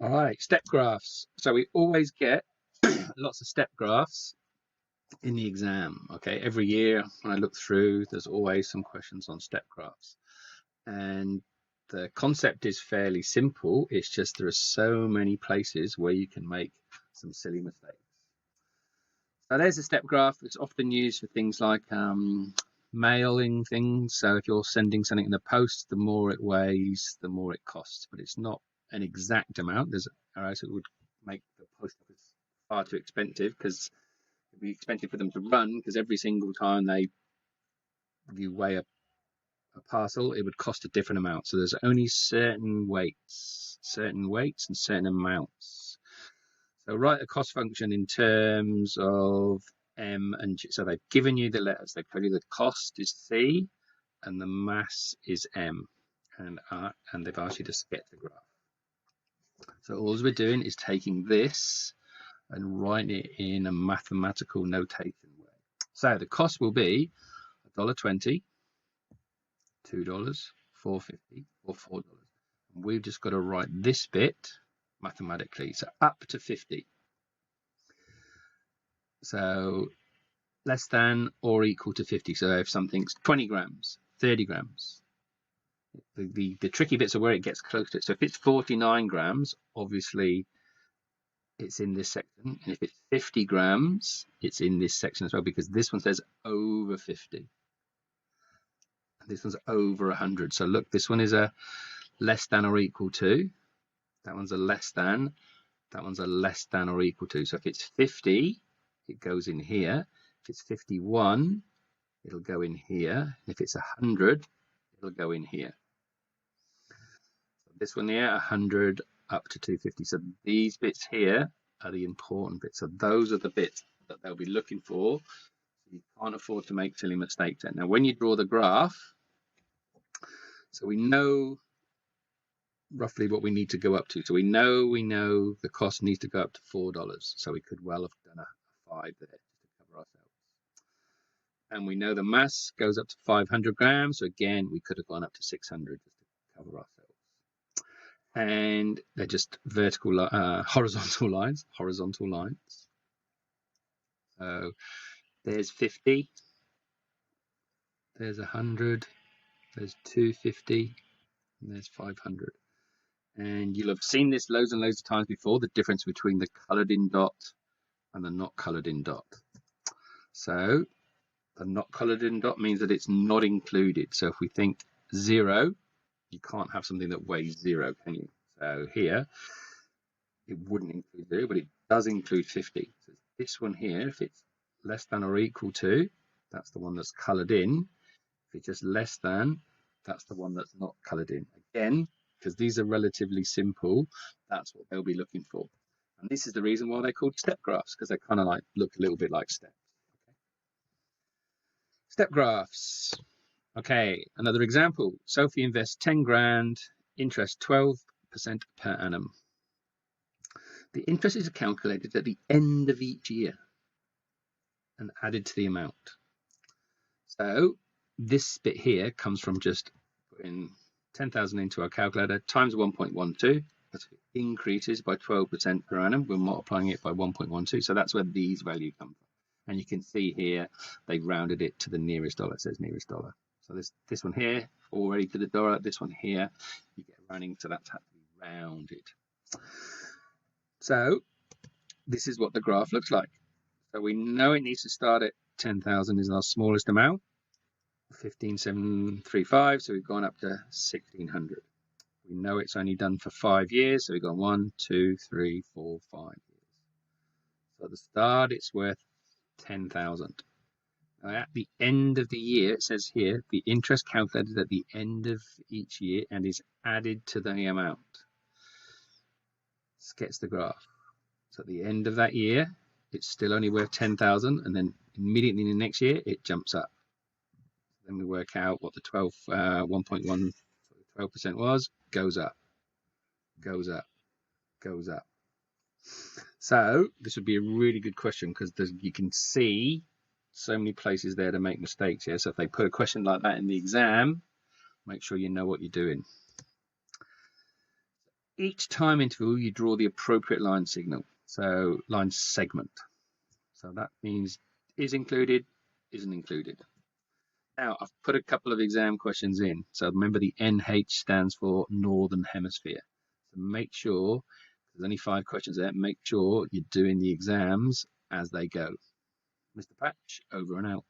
All right, step graphs. So we always get lots of step graphs in the exam. Okay, every year when I look through, there's always some questions on step graphs. And the concept is fairly simple. It's just there are so many places where you can make some silly mistakes. So there's a step graph. It's often used for things like mailing things. So if you're sending something in the post, the more it weighs, the more it costs. But it's not an exact amount. Or else it would make the post office far too expensive, because it'd be expensive for them to run, because every single time you weigh a parcel, it would cost a different amount. So there's only certain weights and certain amounts. So write a cost function in terms of M and G. So they've given you the letters. They've told you the cost is C and the mass is M, and they've asked you to sketch the graph. So all we're doing is taking this and writing it in a mathematical notation way. So the cost will be $1.20, $2, $4.50, or $4. And we've just got to write this bit mathematically. So up to 50. So less than or equal to 50. So if something's 20 grams, 30 grams, the tricky bits are where it gets close to it. So if it's 49 grams, obviously it's in this section. And if it's 50 grams, it's in this section as well, because this one says over 50. This one's over 100. So look, this one is a less than or equal to. That one's a less than. That one's a less than or equal to. So if it's 50, it goes in here. If it's 51, it'll go in here. And if it's 100, it'll go in here. So this one here, 100 up to 250. So these bits here are the important bits. So those are the bits that they'll be looking for. You can't afford to make silly mistakes. Now, when you draw the graph, so we know roughly what we need to go up to. So we know the cost needs to go up to $4. So we could well have done a 5 there to cover ourselves. And we know the mass goes up to 500 grams. So again, we could have gone up to 600 just to cover ourselves. And they're just horizontal lines. So there's 50. There's 100. There's 250. And there's 500. And you'll have seen this loads and loads of times before, the difference between the coloured in dot and the not coloured in dot. So the not coloured in dot means that it's not included. So if we think 0, you can't have something that weighs 0, can you? So here, it wouldn't include 0, but it does include 50. So this one here, if it's less than or equal to, that's the one that's coloured in. If it's just less than, that's the one that's not coloured in. Again, because these are relatively simple, that's what they'll be looking for. And this is the reason why they're called step graphs, because they kind of like look a little bit like steps. Okay. Step graphs. Okay, another example. Sophie invests 10 grand, interest 12% per annum. The interest is calculated at the end of each year and added to the amount. So this bit here comes from just putting 10,000 into our calculator times 1.12. That increases by 12% per annum. We're multiplying it by 1.12. So that's where these values come from. And you can see here, they've rounded it to the nearest dollar. It says nearest dollar. So this one here, already to the dollar. This one here, you get rounding. So that's had to be rounded. So this is what the graph looks like. So we know it needs to start at 10,000 is our smallest amount. 15,735. So we've gone up to 1,600. We know it's only done for 5 years, so we've gone 1, 2, 3, 4, 5 years. So at the start, it's worth 10,000. Now at the end of the year, it says here, the interest calculated at the end of each year and is added to the amount. Sketch the graph. So at the end of that year, it's still only worth 10,000, and then immediately in the next year, it jumps up. Then we work out what the 1.1 12% was, goes up, goes up, goes up. So this would be a really good question, because you can see so many places there to make mistakes here. So if they put a question like that in the exam, make sure you know what you're doing. Each time interval, you draw the appropriate line signal, so line segment. So that means is included, isn't included. Now, I've put a couple of exam questions in. So remember the NH stands for Northern Hemisphere. So make sure, there's only 5 questions there, make sure you're doing the exams as they go. Mr. Patch, over and out.